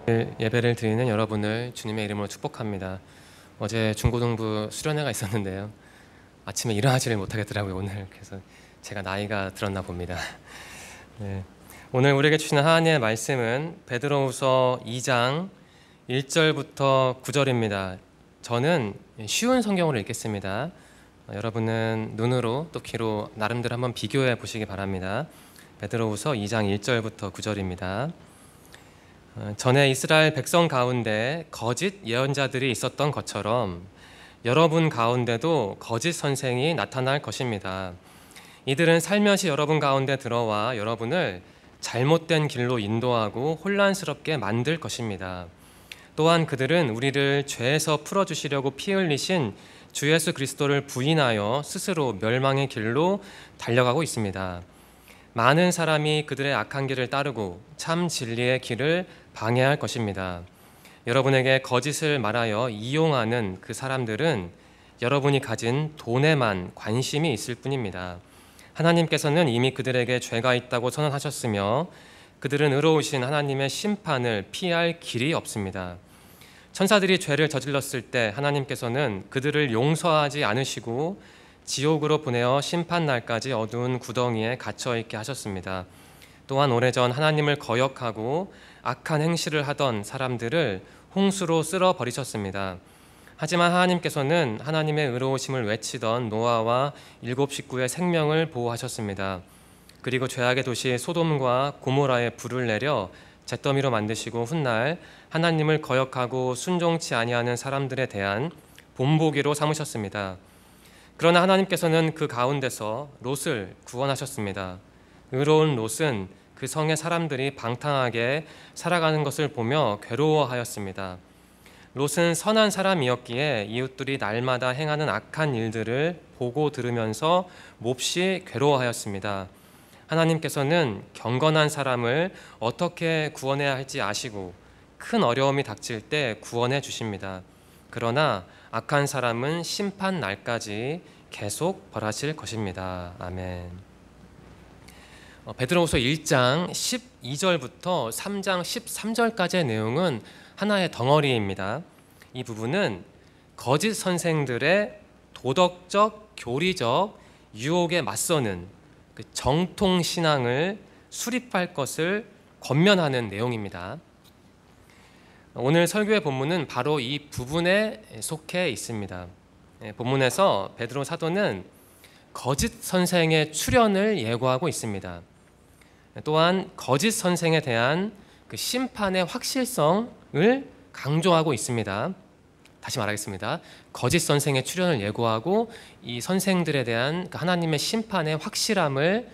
예배를 드리는 여러분을 주님의 이름으로 축복합니다. 어제 중고등부 수련회가 있었는데요. 아침에 일어나지를 못하겠더라고요, 오늘. 그래서 제가 나이가 들었나 봅니다. 네. 오늘 우리에게 주시는 하나님의 말씀은 베드로후서 2장 1절부터 9절입니다. 저는 쉬운 성경으로 읽겠습니다. 여러분은 눈으로 또 귀로 나름대로 한번 비교해 보시기 바랍니다. 베드로후서 2장 1절부터 9절입니다. 전에 이스라엘 백성 가운데 거짓 예언자들이 있었던 것처럼 여러분 가운데도 거짓 선생이 나타날 것입니다. 이들은 살며시 여러분 가운데 들어와 여러분을 잘못된 길로 인도하고 혼란스럽게 만들 것입니다. 또한 그들은 우리를 죄에서 풀어주시려고 피 흘리신 주 예수 그리스도를 부인하여 스스로 멸망의 길로 달려가고 있습니다. 많은 사람이 그들의 악한 길을 따르고 참 진리의 길을 방해할 것입니다. 여러분에게 거짓을 말하여 이용하는 그 사람들은 여러분이 가진 돈에만 관심이 있을 뿐입니다. 하나님께서는 이미 그들에게 죄가 있다고 선언하셨으며 그들은 의로우신 하나님의 심판을 피할 길이 없습니다. 천사들이 죄를 저질렀을 때 하나님께서는 그들을 용서하지 않으시고 지옥으로 보내어 심판날까지 어두운 구덩이에 갇혀있게 하셨습니다. 또한 오래전 하나님을 거역하고 악한 행실을 하던 사람들을 홍수로 쓸어버리셨습니다. 하지만 하나님께서는 하나님의 의로우심을 외치던 노아와 7 식구의 생명을 보호하셨습니다. 그리고 죄악의 도시 소돔과 고모라에 불을 내려 잿더미로 만드시고 훗날 하나님을 거역하고 순종치 아니하는 사람들에 대한 본보기로 삼으셨습니다. 그러나 하나님께서는 그 가운데서 롯을 구원하셨습니다. 의로운 롯은 그 성의 사람들이 방탕하게 살아가는 것을 보며 괴로워하였습니다. 롯은 선한 사람이었기에 이웃들이 날마다 행하는 악한 일들을 보고 들으면서 몹시 괴로워하였습니다. 하나님께서는 경건한 사람을 어떻게 구원해야 할지 아시고 큰 어려움이 닥칠 때 구원해 주십니다. 그러나 악한 사람은 심판 날까지 계속 벌하실 것입니다. 아멘. 베드로후서 1장 12절부터 3장 13절까지의 내용은 하나의 덩어리입니다. 이 부분은 거짓 선생들의 도덕적, 교리적 유혹에 맞서는 그 정통 신앙을 수립할 것을 권면하는 내용입니다. 오늘 설교의 본문은 바로 이 부분에 속해 있습니다. 본문에서 베드로 사도는 거짓 선생의 출현을 예고하고 있습니다. 또한 거짓 선생에 대한 그 심판의 확실성을 강조하고 있습니다. 다시 말하겠습니다. 거짓 선생의 출현을 예고하고 이 선생들에 대한 하나님의 심판의 확실함을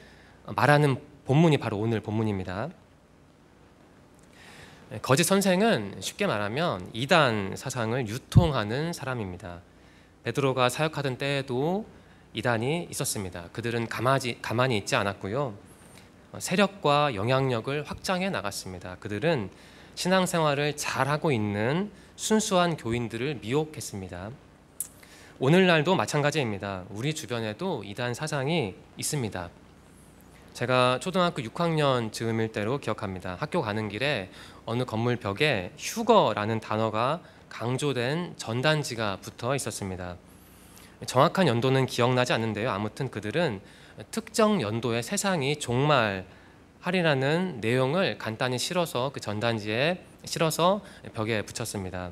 말하는 본문이 바로 오늘 본문입니다. 거짓 선생은 쉽게 말하면 이단 사상을 유통하는 사람입니다. 베드로가 사역하던 때에도 이단이 있었습니다. 그들은 가만히 있지 않았고요. 세력과 영향력을 확장해 나갔습니다. 그들은 신앙생활을 잘하고 있는 순수한 교인들을 미혹했습니다. 오늘날도 마찬가지입니다. 우리 주변에도 이단 사상이 있습니다. 제가 초등학교 6학년 즈음일 때로 기억합니다. 학교 가는 길에 어느 건물 벽에 휴거라는 단어가 강조된 전단지가 붙어 있었습니다. 정확한 연도는 기억나지 않는데요. 아무튼 그들은 특정 연도에 세상이 종말하리라는 내용을 간단히 실어서 그 전단지에 실어서 벽에 붙였습니다.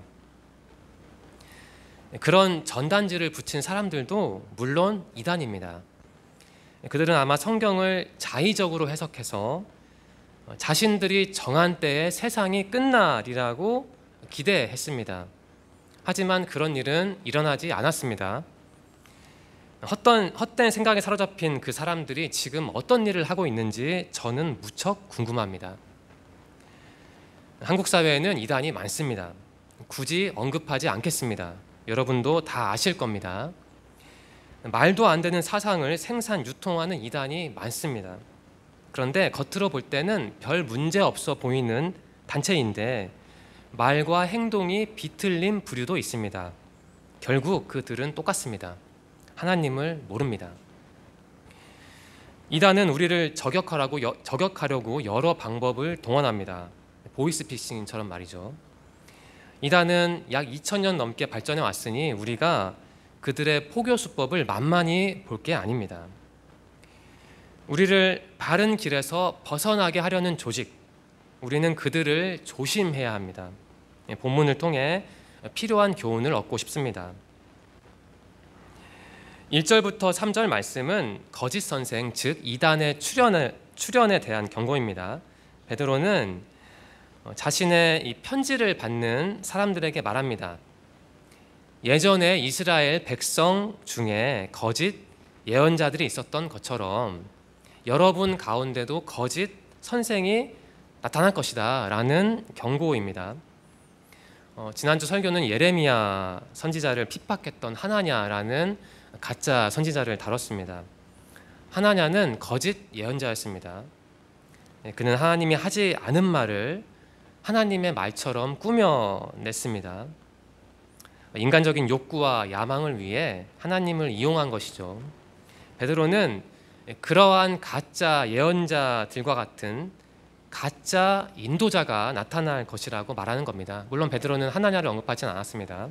그런 전단지를 붙인 사람들도 물론 이단입니다. 그들은 아마 성경을 자의적으로 해석해서 자신들이 정한 때에 세상이 끝나리라고 기대했습니다. 하지만 그런 일은 일어나지 않았습니다. 헛된 생각에 사로잡힌 그 사람들이 지금 어떤 일을 하고 있는지 저는 무척 궁금합니다. 한국 사회에는 이단이 많습니다. 굳이 언급하지 않겠습니다. 여러분도 다 아실 겁니다. 말도 안 되는 사상을 생산 유통하는 이단이 많습니다. 그런데 겉으로 볼 때는 별 문제 없어 보이는 단체인데 말과 행동이 비틀린 부류도 있습니다. 결국 그들은 똑같습니다. 하나님을 모릅니다. 이단은 우리를 저격하려고 여러 방법을 동원합니다. 보이스피싱처럼 말이죠. 이단은 약 2000년 넘게 발전해 왔으니 우리가 그들의 포교 수법을 만만히 볼 게 아닙니다. 우리를 바른 길에서 벗어나게 하려는 조직, 우리는 그들을 조심해야 합니다. 본문을 통해 필요한 교훈을 얻고 싶습니다. 1절부터 3절 말씀은 거짓 선생, 즉 이단의 출현에 대한 경고입니다. 베드로는 자신의 이 편지를 받는 사람들에게 말합니다. 예전에 이스라엘 백성 중에 거짓 예언자들이 있었던 것처럼 여러분 가운데도 거짓 선생이 나타날 것이다 라는 경고입니다. 지난주 설교는 예레미야 선지자를 핍박했던 하나냐라는 가짜 선지자를 다뤘습니다. 하나냐는 거짓 예언자였습니다. 그는 하나님이 하지 않은 말을 하나님의 말처럼 꾸며냈습니다. 인간적인 욕구와 야망을 위해 하나님을 이용한 것이죠. 베드로는 그러한 가짜 예언자들과 같은 가짜 인도자가 나타날 것이라고 말하는 겁니다. 물론 베드로는 하나냐를 언급하지는 않았습니다.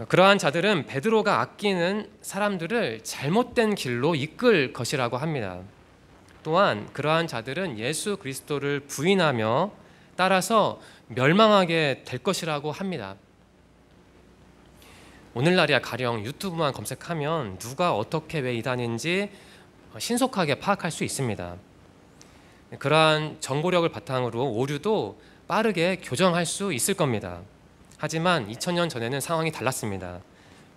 그러한 자들은 베드로가 아끼는 사람들을 잘못된 길로 이끌 것이라고 합니다. 또한 그러한 자들은 예수 그리스도를 부인하며 따라서 멸망하게 될 것이라고 합니다. 오늘날이야 가령 유튜브만 검색하면 누가 어떻게 왜 이단인지 신속하게 파악할 수 있습니다. 그러한 정보력을 바탕으로 오류도 빠르게 교정할 수 있을 겁니다. 하지만 2000년 전에는 상황이 달랐습니다.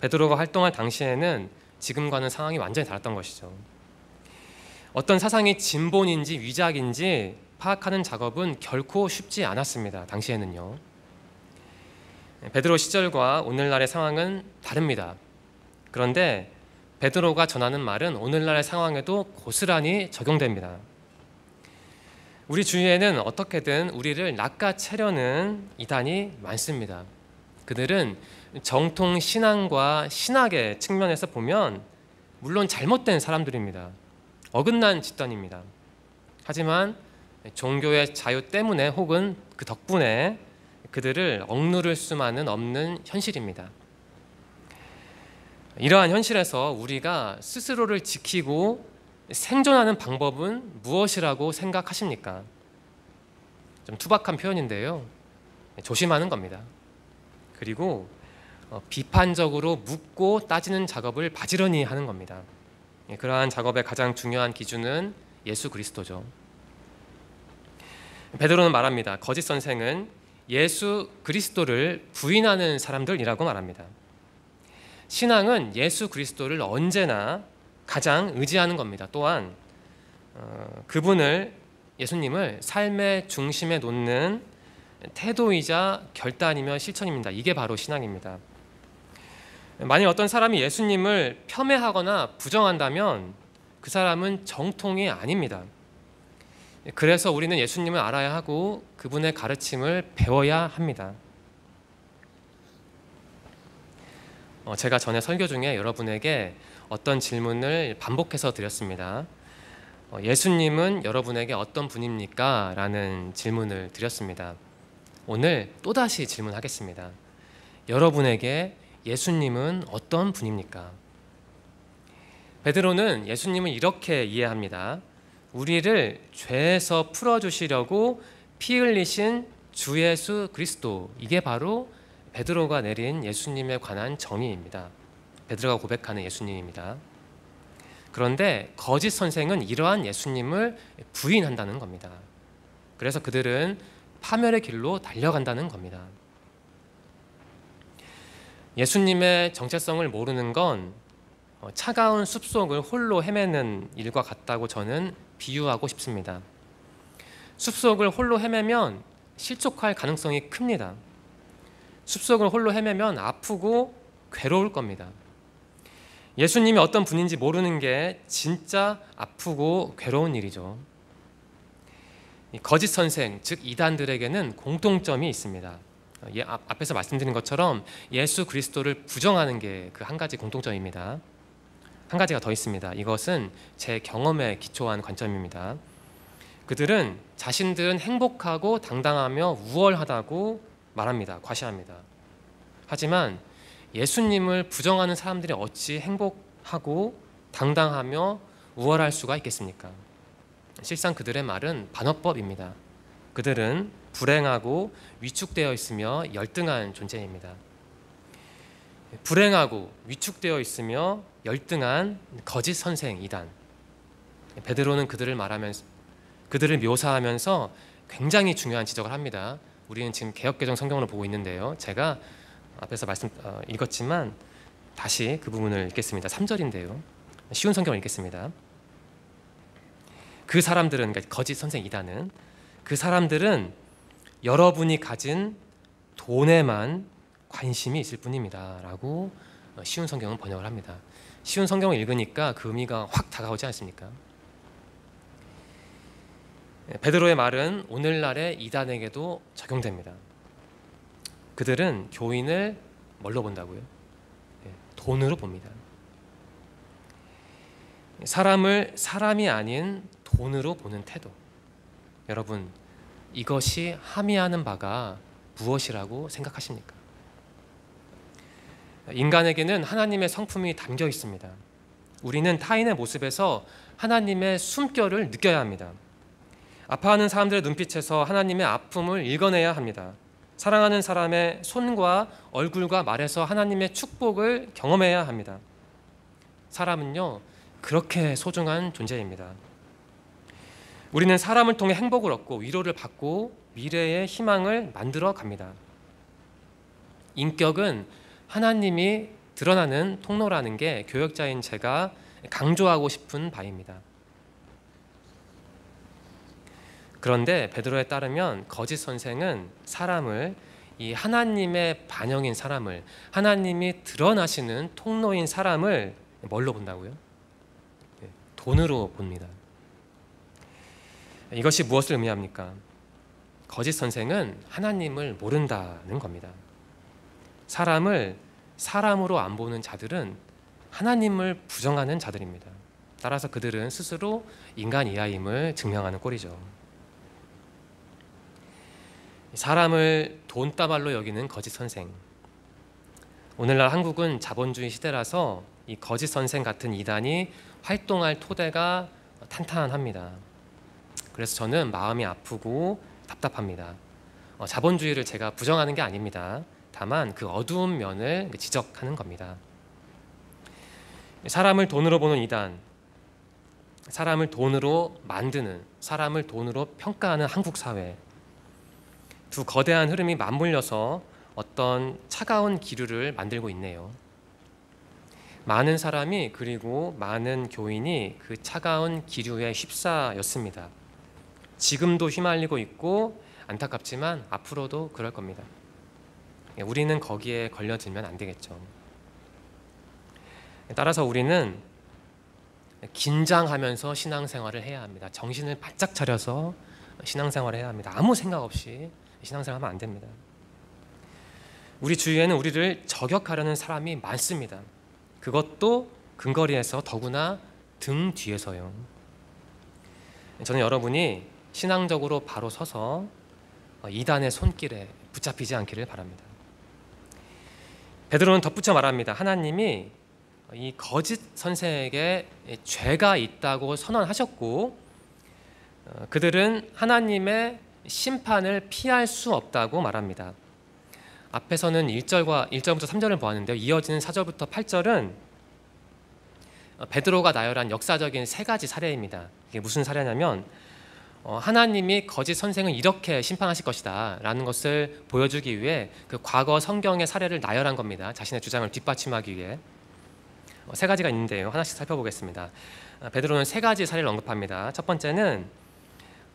베드로가 활동할 당시에는 지금과는 상황이 완전히 달랐던 것이죠. 어떤 사상이 진본인지 위작인지 파악하는 작업은 결코 쉽지 않았습니다. 당시에는요. 베드로 시절과 오늘날의 상황은 다릅니다. 그런데 베드로가 전하는 말은 오늘날의 상황에도 고스란히 적용됩니다. 우리 주위에는 어떻게든 우리를 낚아채려는 이단이 많습니다. 그들은 정통 신앙과 신학의 측면에서 보면 물론 잘못된 사람들입니다. 어긋난 집단입니다. 하지만 종교의 자유 때문에 혹은 그 덕분에 그들을 억누를 수만은 없는 현실입니다. 이러한 현실에서 우리가 스스로를 지키고 생존하는 방법은 무엇이라고 생각하십니까? 좀 투박한 표현인데요. 조심하는 겁니다. 그리고 비판적으로 묻고 따지는 작업을 바지런히 하는 겁니다. 그러한 작업의 가장 중요한 기준은 예수 그리스도죠. 베드로는 말합니다. 거짓 선생은 예수 그리스도를 부인하는 사람들이라고 말합니다. 신앙은 예수 그리스도를 언제나 가장 의지하는 겁니다. 또한 그분을, 예수님을 삶의 중심에 놓는 태도이자 결단이며 실천입니다. 이게 바로 신앙입니다. 만일 어떤 사람이 예수님을 폄훼하거나 부정한다면 그 사람은 정통이 아닙니다. 그래서 우리는 예수님을 알아야 하고 그분의 가르침을 배워야 합니다. 제가 전에 설교 중에 여러분에게 어떤 질문을 반복해서 드렸습니다. 예수님은 여러분에게 어떤 분입니까? 라는 질문을 드렸습니다. 오늘 또다시 질문하겠습니다. 여러분에게 예수님은 어떤 분입니까? 베드로는 예수님을 이렇게 이해합니다. 우리를 죄에서 풀어주시려고 피 흘리신 주 예수 그리스도, 이게 바로 베드로가 내린 예수님에 관한 정의입니다. 베드로가 고백하는 예수님입니다. 그런데 거짓 선생은 이러한 예수님을 부인한다는 겁니다. 그래서 그들은 파멸의 길로 달려간다는 겁니다. 예수님의 정체성을 모르는 건 차가운 숲속을 홀로 헤매는 일과 같다고 저는 비유하고 싶습니다. 숲속을 홀로 헤매면 실족할 가능성이 큽니다. 숲속을 홀로 헤매면 아프고 괴로울 겁니다. 예수님이 어떤 분인지 모르는 게 진짜 아프고 괴로운 일이죠. 거짓 선생, 즉 이단들에게는 공통점이 있습니다. 앞에서 말씀드린 것처럼 예수 그리스도를 부정하는 게 그 한 가지 공통점입니다. 한 가지가 더 있습니다. 이것은 제 경험에 기초한 관점입니다. 그들은 자신들은 행복하고 당당하며 우월하다고 말합니다. 과시합니다. 하지만 예수님을 부정하는 사람들이 어찌 행복하고 당당하며 우월할 수가 있겠습니까? 실상 그들의 말은 반어법입니다. 그들은 불행하고 위축되어 있으며 열등한 존재입니다. 불행하고 위축되어 있으며 열등한 거짓 선생 이단. 베드로는 그들을 묘사하면서 굉장히 중요한 지적을 합니다. 우리는 지금 개역개정 성경으로 보고 있는데요. 제가 앞에서 읽었지만 다시 그 부분을 읽겠습니다. 3절인데요. 쉬운 성경을 읽겠습니다. 그 사람들은, 그러니까 거짓 선생 이단은, 그 사람들은 여러분이 가진 돈에만 관심이 있을 뿐입니다 라고 쉬운 성경은 번역을 합니다. 쉬운 성경을 읽으니까 그 의미가 확 다가오지 않습니까? 베드로의 말은 오늘날의 이단에게도 적용됩니다. 그들은 교인을 뭘로 본다고요? 돈으로 봅니다. 사람을 사람이 아닌 돈으로 보는 태도. 여러분, 이것이 함의하는 바가 무엇이라고 생각하십니까? 인간에게는 하나님의 성품이 담겨 있습니다. 우리는 타인의 모습에서 하나님의 숨결을 느껴야 합니다. 아파하는 사람들의 눈빛에서 하나님의 아픔을 읽어내야 합니다. 사랑하는 사람의 손과 얼굴과 말에서 하나님의 축복을 경험해야 합니다. 사람은요, 그렇게 소중한 존재입니다. 우리는 사람을 통해 행복을 얻고 위로를 받고 미래의 희망을 만들어 갑니다. 인격은 하나님이 드러나는 통로라는 게 교역자인 제가 강조하고 싶은 바입니다. 그런데 베드로에 따르면 거짓 선생은 사람을, 이 하나님의 반영인 사람을, 하나님이 드러나시는 통로인 사람을 뭘로 본다고요? 돈으로 봅니다. 이것이 무엇을 의미합니까? 거짓 선생은 하나님을 모른다는 겁니다. 사람을 사람으로 안 보는 자들은 하나님을 부정하는 자들입니다. 따라서 그들은 스스로 인간 이하임을 증명하는 꼴이죠. 사람을 돈다발로 여기는 거짓 선생. 오늘날 한국은 자본주의 시대라서 이 거짓 선생 같은 이단이 활동할 토대가 탄탄합니다. 그래서 저는 마음이 아프고 답답합니다. 자본주의를 제가 부정하는 게 아닙니다. 다만 그 어두운 면을 지적하는 겁니다. 사람을 돈으로 보는 이단, 사람을 돈으로 만드는, 사람을 돈으로 평가하는 한국 사회, 두 거대한 흐름이 맞물려서 어떤 차가운 기류를 만들고 있네요. 많은 사람이, 그리고 많은 교인이 그 차가운 기류에 휩싸였습니다. 지금도 휘말리고 있고 안타깝지만 앞으로도 그럴 겁니다. 우리는 거기에 걸려들면 안 되겠죠. 따라서 우리는 긴장하면서 신앙생활을 해야 합니다. 정신을 바짝 차려서 신앙생활을 해야 합니다. 아무 생각 없이 신앙생활하면 안 됩니다. 우리 주위에는 우리를 저격하려는 사람이 많습니다. 그것도 근거리에서, 더구나 등 뒤에서요. 저는 여러분이 신앙적으로 바로 서서 이단의 손길에 붙잡히지 않기를 바랍니다. 베드로는 덧붙여 말합니다. 하나님이 이 거짓 선생에게 죄가 있다고 선언하셨고 그들은 하나님의 심판을 피할 수 없다고 말합니다. 앞에서는 1절부터 3절을 보았는데요. 이어지는 4절부터 8절은 베드로가 나열한 역사적인 세 가지 사례입니다. 이게 무슨 사례냐면 하나님이 거짓 선생을 이렇게 심판하실 것이다 라는 것을 보여주기 위해 그 과거 성경의 사례를 나열한 겁니다. 자신의 주장을 뒷받침하기 위해. 세 가지가 있는데요. 하나씩 살펴보겠습니다. 베드로는 세 가지 사례를 언급합니다. 첫 번째는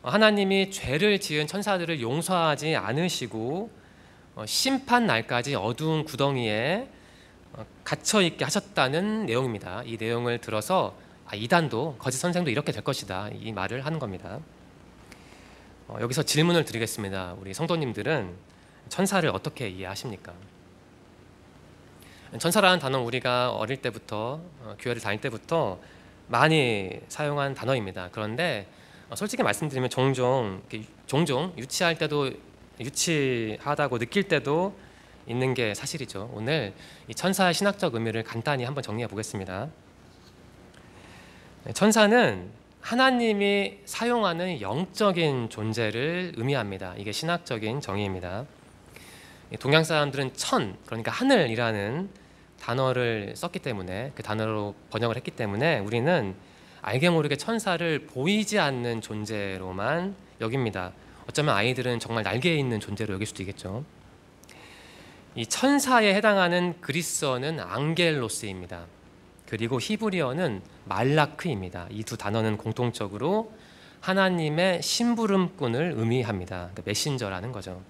하나님이 죄를 지은 천사들을 용서하지 않으시고 심판 날까지 어두운 구덩이에 갇혀 있게 하셨다는 내용입니다. 이 내용을 들어서 이단도, 거짓 선생도 이렇게 될 것이다, 이 말을 하는 겁니다. 여기서 질문을 드리겠습니다. 우리 성도님들은 천사를 어떻게 이해하십니까? 천사라는 단어는 우리가 어릴 때부터 교회를 다닐 때부터 많이 사용한 단어입니다. 그런데 솔직히 말씀드리면 종종 유치할 때도 유치하다고 느낄 때도 있는 게 사실이죠. 오늘 이 천사의 신학적 의미를 간단히 한번 정리해 보겠습니다. 천사는 하나님이 사용하는 영적인 존재를 의미합니다. 이게 신학적인 정의입니다. 동양 사람들은 그러니까 하늘이라는 단어를 썼기 때문에, 그 단어로 번역을 했기 때문에 우리는 알게 모르게 천사를 보이지 않는 존재로만 여깁니다. 어쩌면 아이들은 정말 날개에 있는 존재로 여길 수도 있겠죠. 이 천사에 해당하는 그리스어는 앙겔로스입니다. 그리고 히브리어는 말라크입니다. 이 두 단어는 공통적으로 하나님의 심부름꾼을 의미합니다. 그러니까 메신저라는 거죠.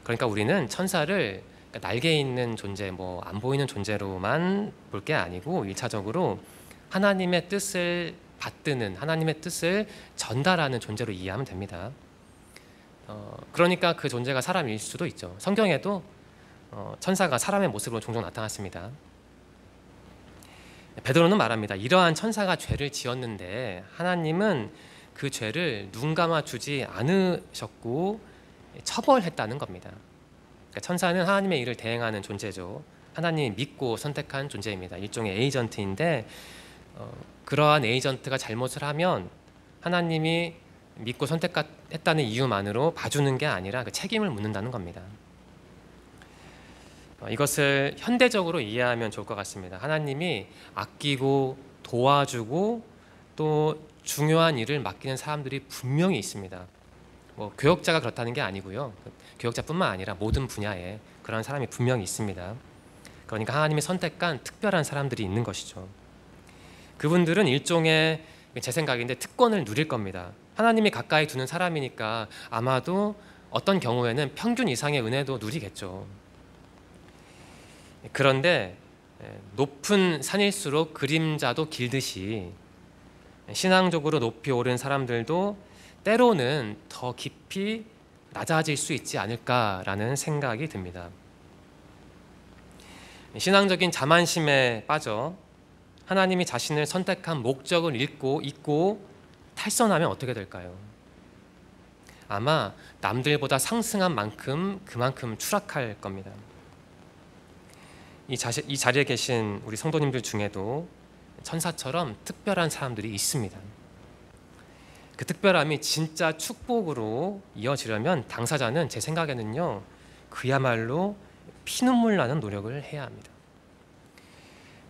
그러니까 우리는 천사를 날개에 있는 존재, 안 보이는 존재로만 볼 게 아니고 1차적으로 하나님의 뜻을 받드는, 하나님의 뜻을 전달하는 존재로 이해하면 됩니다. 그러니까 그 존재가 사람일 수도 있죠. 성경에도 천사가 사람의 모습으로 종종 나타났습니다. 베드로는 말합니다. 이러한 천사가 죄를 지었는데 하나님은 그 죄를 눈 감아 주지 않으셨고 처벌했다는 겁니다. 그러니까 천사는 하나님의 일을 대행하는 존재죠. 하나님이 믿고 선택한 존재입니다. 일종의 에이전트인데 그러한 에이전트가 잘못을 하면 하나님이 믿고 선택했다는 이유만으로 봐주는 게 아니라 그 책임을 묻는다는 겁니다. 이것을 현대적으로 이해하면 좋을 것 같습니다. 하나님이 아끼고 도와주고 또 중요한 일을 맡기는 사람들이 분명히 있습니다. 교역자가 그렇다는 게 아니고요. 교역자뿐만 아니라 모든 분야에 그런 사람이 분명히 있습니다. 그러니까 하나님이 선택한 특별한 사람들이 있는 것이죠. 그분들은 일종의, 제 생각인데, 특권을 누릴 겁니다. 하나님이 가까이 두는 사람이니까 아마도 어떤 경우에는 평균 이상의 은혜도 누리겠죠. 그런데 높은 산일수록 그림자도 길듯이 신앙적으로 높이 오른 사람들도 때로는 더 깊이 낮아질 수 있지 않을까라는 생각이 듭니다. 신앙적인 자만심에 빠져 하나님이 자신을 선택한 목적을 잊고 탈선하면 어떻게 될까요? 아마 남들보다 상승한 만큼 그만큼 추락할 겁니다. 이 자리에 계신 우리 성도님들 중에도 천사처럼 특별한 사람들이 있습니다. 그 특별함이 진짜 축복으로 이어지려면 당사자는, 제 생각에는요, 그야말로 피눈물 나는 노력을 해야 합니다.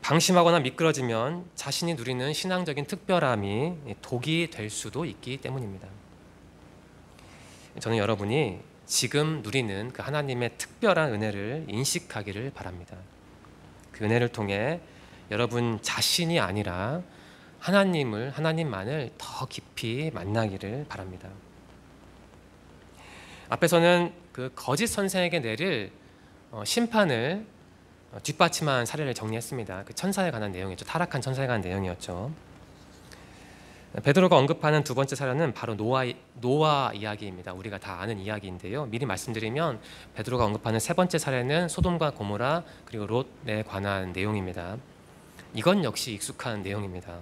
방심하거나 미끄러지면 자신이 누리는 신앙적인 특별함이 독이 될 수도 있기 때문입니다. 저는 여러분이 지금 누리는 그 하나님의 특별한 은혜를 인식하기를 바랍니다. 그 은혜를 통해 여러분 자신이 아니라 하나님만을 더 깊이 만나기를 바랍니다. 앞에서는 그 거짓 선생에게 내릴 심판을 뒷받침한 사례를 정리했습니다. 그 천사에 관한 내용이었죠. 타락한 천사에 관한 내용이었죠. 베드로가 언급하는 두 번째 사례는 바로 노아 이야기입니다. 우리가 다 아는 이야기인데요. 미리 말씀드리면 베드로가 언급하는 세 번째 사례는 소돔과 고모라 그리고 롯에 관한 내용입니다. 이건 역시 익숙한 내용입니다.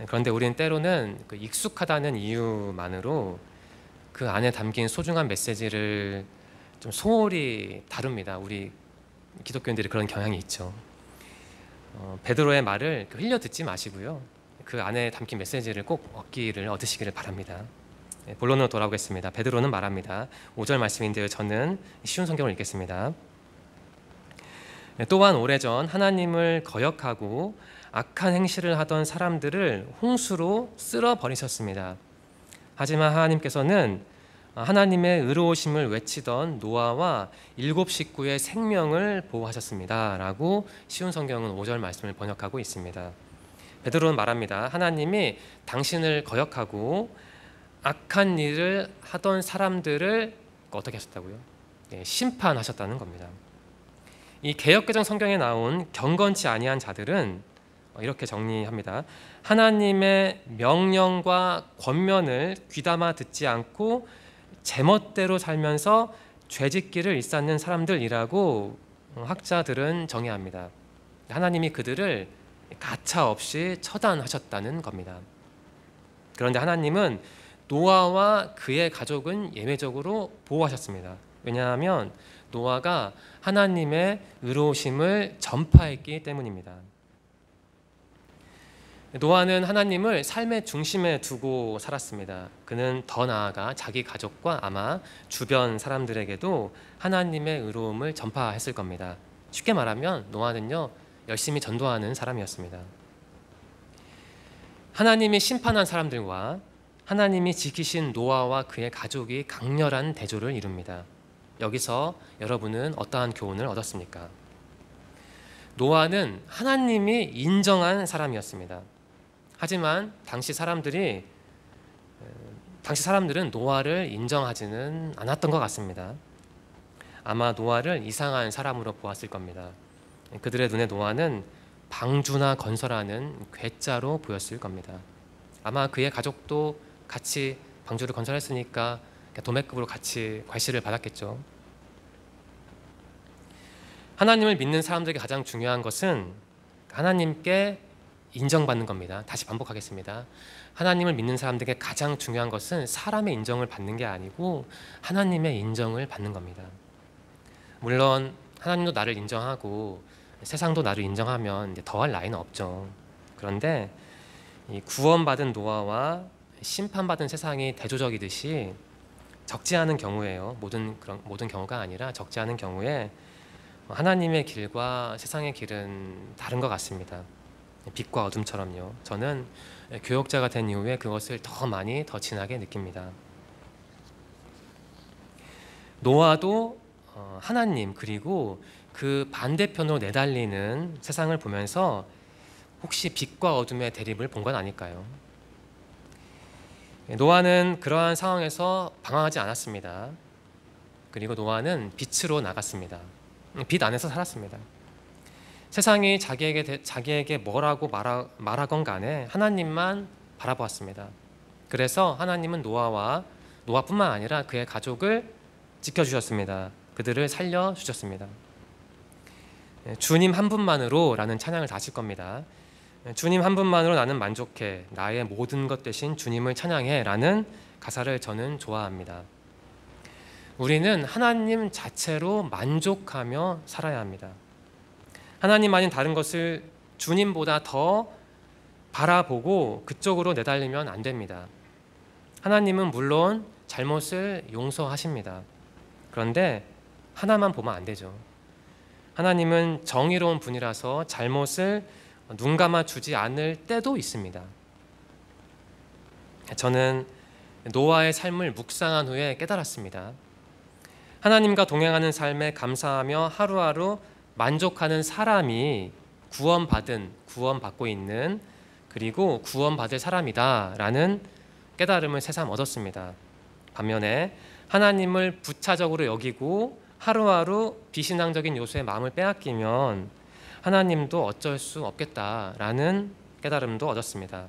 그런데 우리는 때로는 그 익숙하다는 이유만으로 그 안에 담긴 소중한 메시지를 좀 소홀히 다룹니다. 우리 기독교인들이 그런 경향이 있죠. 베드로의 말을 흘려 듣지 마시고요. 그 안에 담긴 메시지를 꼭 얻으시기를 바랍니다. 본론으로 돌아오겠습니다. 베드로는 말합니다. 5절 말씀인데요. 저는 쉬운 성경을 읽겠습니다. 또한 오래전 하나님을 거역하고 악한 행실을 하던 사람들을 홍수로 쓸어버리셨습니다. 하지만 하나님께서는 하나님의 의로우심을 외치던 노아와 7 식구의 생명을 보호하셨습니다. 라고 쉬운 성경은 5절 말씀을 번역하고 있습니다. 베드로는 말합니다. 하나님이 당신을 거역하고 악한 일을 하던 사람들을 어떻게 하셨다고요? 심판하셨다는 겁니다. 이 개역개정 성경에 나온 경건치 아니한 자들은 이렇게 정리합니다. 하나님의 명령과 권면을 귀담아 듣지 않고 제멋대로 살면서 죄짓기를 일삼는 사람들이라고 학자들은 정의합니다. 하나님이 그들을 가차없이 처단하셨다는 겁니다. 그런데 하나님은 노아와 그의 가족은 예외적으로 보호하셨습니다. 왜냐하면 노아가 하나님의 의로우심을 전파했기 때문입니다. 노아는 하나님을 삶의 중심에 두고 살았습니다. 그는 더 나아가 자기 가족과 아마 주변 사람들에게도 하나님의 의로움을 전파했을 겁니다. 쉽게 말하면 노아는요, 열심히 전도하는 사람이었습니다. 하나님이 심판한 사람들과 하나님이 지키신 노아와 그의 가족이 강렬한 대조를 이룹니다. 여기서 여러분은 어떠한 교훈을 얻었습니까? 노아는 하나님이 인정한 사람이었습니다. 하지만 당시 사람들은 노아를 인정하지는 않았던 것 같습니다. 아마 노아를 이상한 사람으로 보았을 겁니다. 그들의 눈에 노아는 방주나 건설하는 괴짜로 보였을 겁니다. 아마 그의 가족도 같이 방주를 건설했으니까 도매급으로 같이 괄시를 받았겠죠. 하나님을 믿는 사람들에게 가장 중요한 것은 하나님께 인정받는 겁니다. 다시 반복하겠습니다. 하나님을 믿는 사람들에게 가장 중요한 것은 사람의 인정을 받는 게 아니고 하나님의 인정을 받는 겁니다. 물론 하나님도 나를 인정하고 세상도 나를 인정하면 더할 나위는 없죠. 그런데 이 구원받은 노아와 심판받은 세상이 대조적이듯이 적지 않은 경우에요. 모든 경우가 아니라 적지 않은 경우에 하나님의 길과 세상의 길은 다른 것 같습니다. 빛과 어둠처럼요. 저는 교역자가 된 이후에 그것을 더 진하게 느낍니다. 노아도 하나님 그리고 그 반대편으로 내달리는 세상을 보면서 혹시 빛과 어둠의 대립을 본 건 아닐까요? 노아는 그러한 상황에서 방황하지 않았습니다. 그리고 노아는 빛으로 나갔습니다. 빛 안에서 살았습니다. 세상이 자기에게 뭐라고 말하건 간에 하나님만 바라보았습니다. 그래서 하나님은 노아뿐만 아니라 그의 가족을 지켜주셨습니다. 그들을 살려주셨습니다. 주님 한 분만으로 라는 찬양을 다 하실 겁니다. 주님 한 분만으로 나는 만족해, 나의 모든 것 대신 주님을 찬양해 라는 가사를 저는 좋아합니다. 우리는 하나님 자체로 만족하며 살아야 합니다. 하나님 아닌 다른 것을 주님보다 더 바라보고 그쪽으로 내달리면 안 됩니다. 하나님은 물론 잘못을 용서하십니다. 그런데 하나만 보면 안 되죠. 하나님은 정의로운 분이라서 잘못을 눈 감아주지 않을 때도 있습니다. 저는 노아의 삶을 묵상한 후에 깨달았습니다. 하나님과 동행하는 삶에 감사하며 하루하루 만족하는 사람이 구원받고 있는 그리고 구원받을 사람이다라는 깨달음을 새삼 얻었습니다. 반면에 하나님을 부차적으로 여기고 하루하루 비신앙적인 요소에 마음을 빼앗기면 하나님도 어쩔 수 없겠다라는 깨달음도 얻었습니다.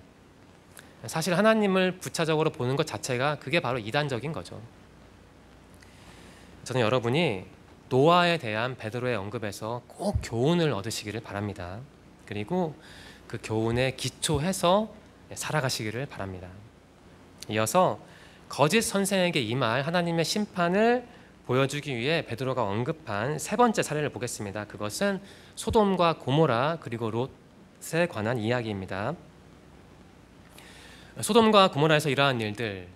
사실 하나님을 부차적으로 보는 것 자체가 그게 바로 이단적인 거죠. 저는 여러분이 노아에 대한 베드로의 언급에서 꼭 교훈을 얻으시기를 바랍니다. 그리고 그 교훈에 기초해서 살아가시기를 바랍니다. 이어서 거짓 선생에게 임할 하나님의 심판을 보여주기 위해 베드로가 언급한 세 번째 사례를 보겠습니다. 그것은 소돔과 고모라 그리고 롯에 관한 이야기입니다. 소돔과 고모라에서 일어난 일들,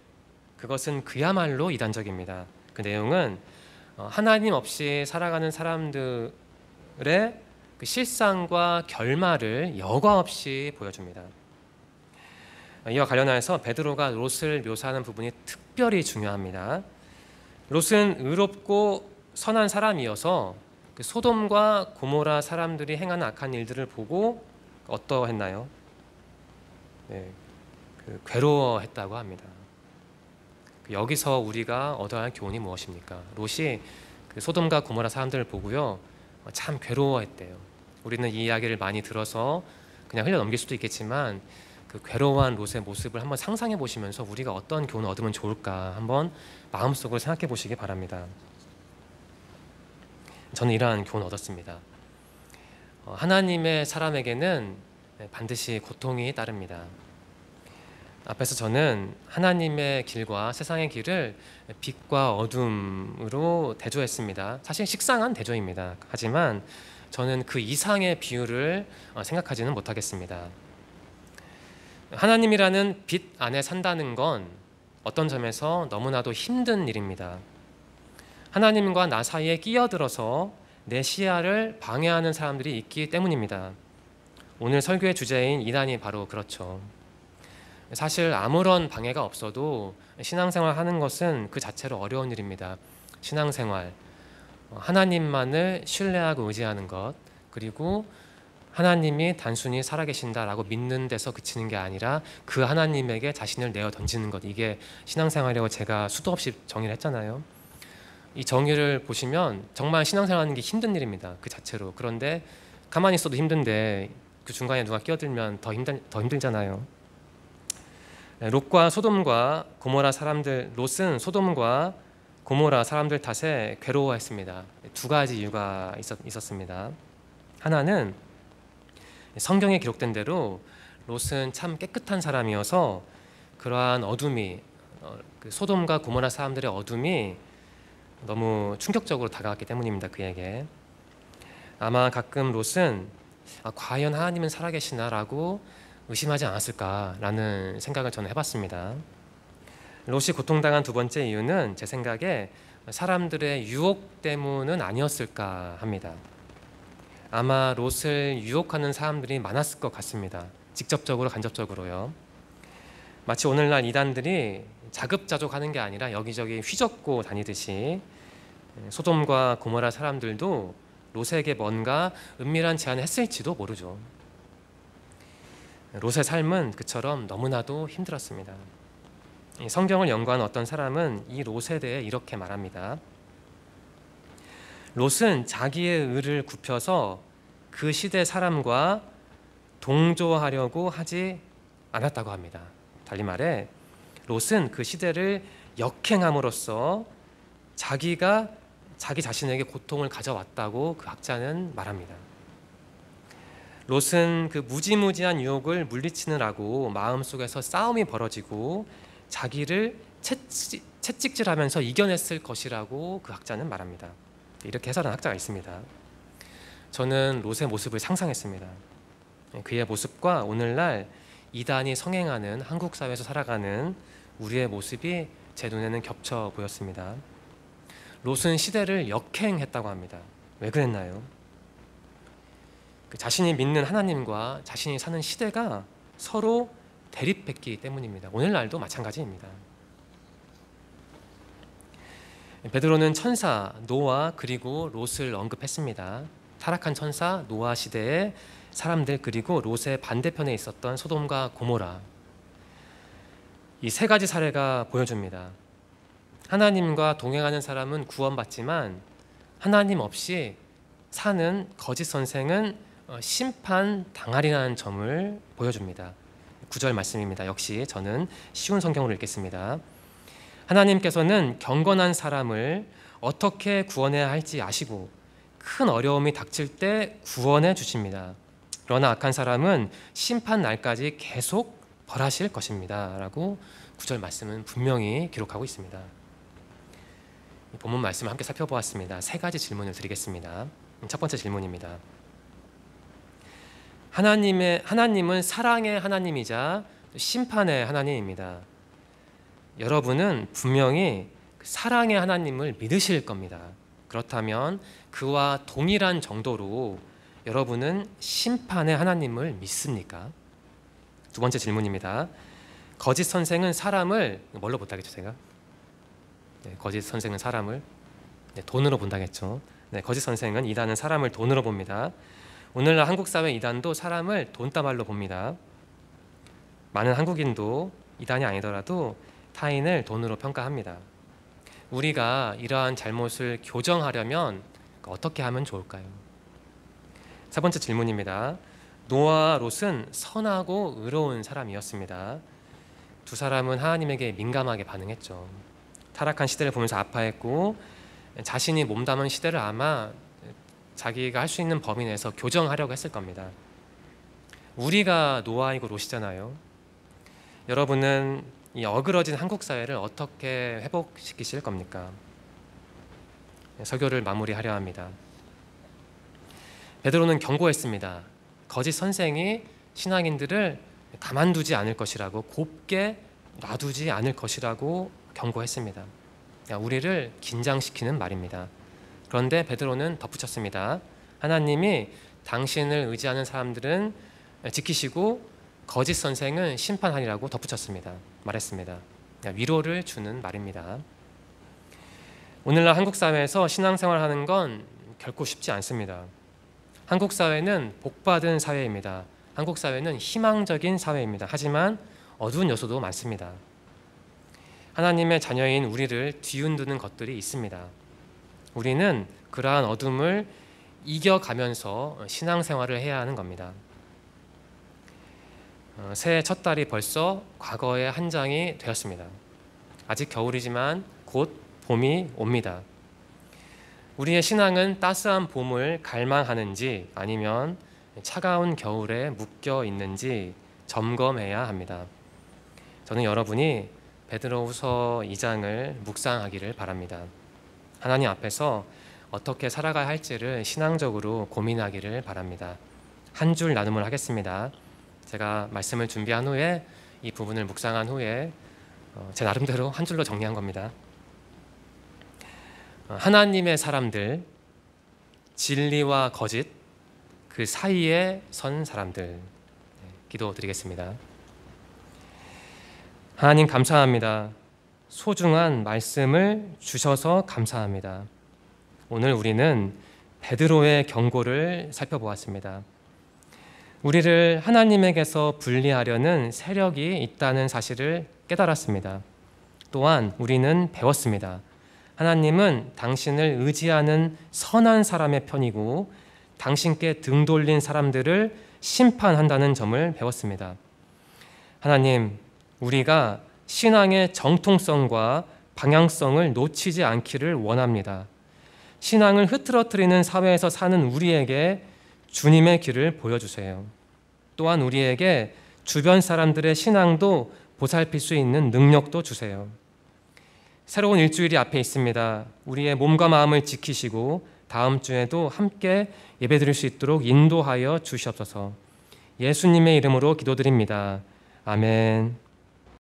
그것은 그야말로 이단적입니다. 그 내용은 하나님 없이 살아가는 사람들의 그 실상과 결말을 여과 없이 보여줍니다. 이와 관련하여서 베드로가 롯을 묘사하는 부분이 특별히 중요합니다. 롯은 의롭고 선한 사람이어서 그 소돔과 고모라 사람들이 행하는 악한 일들을 보고 어떠했나요? 괴로워했다고 합니다. 여기서 우리가 얻어야 할 교훈이 무엇입니까? 롯이 그 소돔과 고모라 사람들을 보고요, 참 괴로워했대요. 우리는 이 이야기를 많이 들어서 그냥 흘려 넘길 수도 있겠지만 그 괴로워한 롯의 모습을 한번 상상해 보시면서 우리가 어떤 교훈을 얻으면 좋을까 한번 마음속으로 생각해 보시기 바랍니다. 저는 이러한 교훈을 얻었습니다. 하나님의 사람에게는 반드시 고통이 따릅니다. 앞에서 저는 하나님의 길과 세상의 길을 빛과 어둠으로 대조했습니다. 사실 식상한 대조입니다. 하지만 저는 그 이상의 비유를 생각하지는 못하겠습니다. 하나님이라는 빛 안에 산다는 건 어떤 점에서 너무나도 힘든 일입니다. 하나님과 나 사이에 끼어들어서 내 시야를 방해하는 사람들이 있기 때문입니다. 오늘 설교의 주제인 이단이 바로 그렇죠. 사실 아무런 방해가 없어도 신앙생활 하는 것은 그 자체로 어려운 일입니다. 신앙생활, 하나님만을 신뢰하고 의지하는 것, 그리고 하나님이 단순히 살아계신다라고 믿는 데서 그치는 게 아니라 그 하나님에게 자신을 내어 던지는 것, 이게 신앙생활이라고 제가 수도 없이 정의를 했잖아요. 이 정의를 보시면 정말 신앙생활하는 게 힘든 일입니다. 그 자체로. 그런데 가만히 있어도 힘든데 그 중간에 누가 끼어들면 더 힘들잖아요. 롯과 소돔과 고모라 사람들, 롯은 소돔과 고모라 사람들 탓에 괴로워했습니다. 두 가지 이유가 있었습니다. 하나는 성경에 기록된 대로 롯은 참 깨끗한 사람이어서 그러한 어둠이, 그 소돔과 고모라 사람들의 어둠이 너무 충격적으로 다가왔기 때문입니다. 그에게. 아마 가끔 롯은 과연 하나님은 살아계시나라고 의심하지 않았을까라는 생각을 저는 해봤습니다. 롯이 고통당한 두 번째 이유는 제 생각에 사람들의 유혹 때문은 아니었을까 합니다. 아마 롯을 유혹하는 사람들이 많았을 것 같습니다. 직접적으로 간접적으로요. 마치 오늘날 이단들이 자급자족하는 게 아니라 여기저기 휘젓고 다니듯이 소돔과 고모라 사람들도 롯에게 뭔가 은밀한 제안을 했을지도 모르죠. 롯의 삶은 그처럼 너무나도 힘들었습니다. 성경을 연구하는 어떤 사람은 이 롯에 대해 이렇게 말합니다. 롯은 자기의 의를 굽혀서 그 시대 사람과 동조하려고 하지 않았다고 합니다. 달리 말해 롯은 그 시대를 역행함으로써 자기가 자기 자신에게 고통을 가져왔다고 그 학자는 말합니다. 롯은 그 무지무지한 유혹을 물리치느라고 마음속에서 싸움이 벌어지고 자기를 채찍질하면서 이겨냈을 것이라고 그 학자는 말합니다. 이렇게 해설한 학자가 있습니다. 저는 롯의 모습을 상상했습니다. 그의 모습과 오늘날 이단이 성행하는 한국 사회에서 살아가는 우리의 모습이 제 눈에는 겹쳐 보였습니다. 롯은 시대를 역행했다고 합니다. 왜 그랬나요? 자신이 믿는 하나님과 자신이 사는 시대가 서로 대립했기 때문입니다. 오늘날도 마찬가지입니다. 베드로는 천사 노아 그리고 롯을 언급했습니다. 타락한 천사 노아 시대의 사람들 그리고 롯의 반대편에 있었던 소돔과 고모라, 이 세 가지 사례가 보여줍니다. 하나님과 동행하는 사람은 구원받지만 하나님 없이 사는 거짓 선생은 심판당하리라는 점을 보여줍니다. 9절 말씀입니다. 역시 저는 쉬운 성경으로 읽겠습니다. 하나님께서는 경건한 사람을 어떻게 구원해야 할지 아시고 큰 어려움이 닥칠 때 구원해 주십니다. 그러나 악한 사람은 심판 날까지 계속 벌하실 것입니다. 라고 9절 말씀은 분명히 기록하고 있습니다. 이 본문 말씀을 함께 살펴보았습니다. 세 가지 질문을 드리겠습니다. 첫 번째 질문입니다. 하나님은 사랑의 하나님이자 심판의 하나님입니다. 여러분은 분명히 사랑의 하나님을 믿으실 겁니다. 그렇다면 그와 동일한 정도로 여러분은 심판의 하나님을 믿습니까? 두 번째 질문입니다. 거짓 선생은 사람을 뭘로 본다겠죠, 제가? 거짓 선생은 사람을 돈으로 본다겠죠. 거짓 선생은 이단은 사람을 돈으로 봅니다. 오늘날 한국 사회 이단도 사람을 돈다발로 봅니다. 많은 한국인도 이단이 아니더라도 타인을 돈으로 평가합니다. 우리가 이러한 잘못을 교정하려면 어떻게 하면 좋을까요? 세 번째 질문입니다. 노아와 롯은 선하고 의로운 사람이었습니다. 두 사람은 하나님에게 민감하게 반응했죠. 타락한 시대를 보면서 아파했고 자신이 몸담은 시대를 아마 자기가 할 수 있는 범위 내에서 교정하려고 했을 겁니다. 우리가 노아이고 롯이잖아요. 여러분은 이 어그러진 한국 사회를 어떻게 회복시키실 겁니까? 설교를 마무리하려 합니다. 베드로는 경고했습니다. 거짓 선생이 신앙인들을 가만두지 않을 것이라고, 곱게 놔두지 않을 것이라고 경고했습니다. 우리를 긴장시키는 말입니다. 그런데 베드로는 덧붙였습니다. 하나님이 당신을 의지하는 사람들은 지키시고 거짓 선생은 심판하리라고 덧붙였습니다. 말했습니다. 위로를 주는 말입니다. 오늘날 한국 사회에서 신앙생활하는 건 결코 쉽지 않습니다. 한국 사회는 복받은 사회입니다. 한국 사회는 희망적인 사회입니다. 하지만 어두운 요소도 많습니다. 하나님의 자녀인 우리를 뒤흔드는 것들이 있습니다. 우리는 그러한 어둠을 이겨가면서 신앙생활을 해야 하는 겁니다. 새해 첫 달이 벌써 과거의 한 장이 되었습니다. 아직 겨울이지만 곧 봄이 옵니다. 우리의 신앙은 따스한 봄을 갈망하는지 아니면 차가운 겨울에 묶여 있는지 점검해야 합니다. 저는 여러분이 베드로후서 2장을 묵상하기를 바랍니다. 하나님 앞에서 어떻게 살아가야 할지를 신앙적으로 고민하기를 바랍니다. 한 줄 나눔을 하겠습니다. 제가 말씀을 준비한 후에 이 부분을 묵상한 후에 제 나름대로 한 줄로 정리한 겁니다. 하나님의 사람들, 진리와 거짓, 그 사이에 선 사람들. 기도드리겠습니다. 하나님 감사합니다. 소중한 말씀을 주셔서 감사합니다. 오늘 우리는 베드로의 경고를 살펴보았습니다. 우리를 하나님에게서 분리하려는 세력이 있다는 사실을 깨달았습니다. 또한 우리는 배웠습니다. 하나님은 당신을 의지하는 선한 사람의 편이고 당신께 등 돌린 사람들을 심판한다는 점을 배웠습니다. 하나님, 우리가 신앙의 정통성과 방향성을 놓치지 않기를 원합니다. 신앙을 흐트러뜨리는 사회에서 사는 우리에게 주님의 길을 보여주세요. 또한 우리에게 주변 사람들의 신앙도 보살필 수 있는 능력도 주세요. 새로운 일주일이 앞에 있습니다. 우리의 몸과 마음을 지키시고 다음 주에도 함께 예배드릴 수 있도록 인도하여 주시옵소서. 예수님의 이름으로 기도드립니다. 아멘.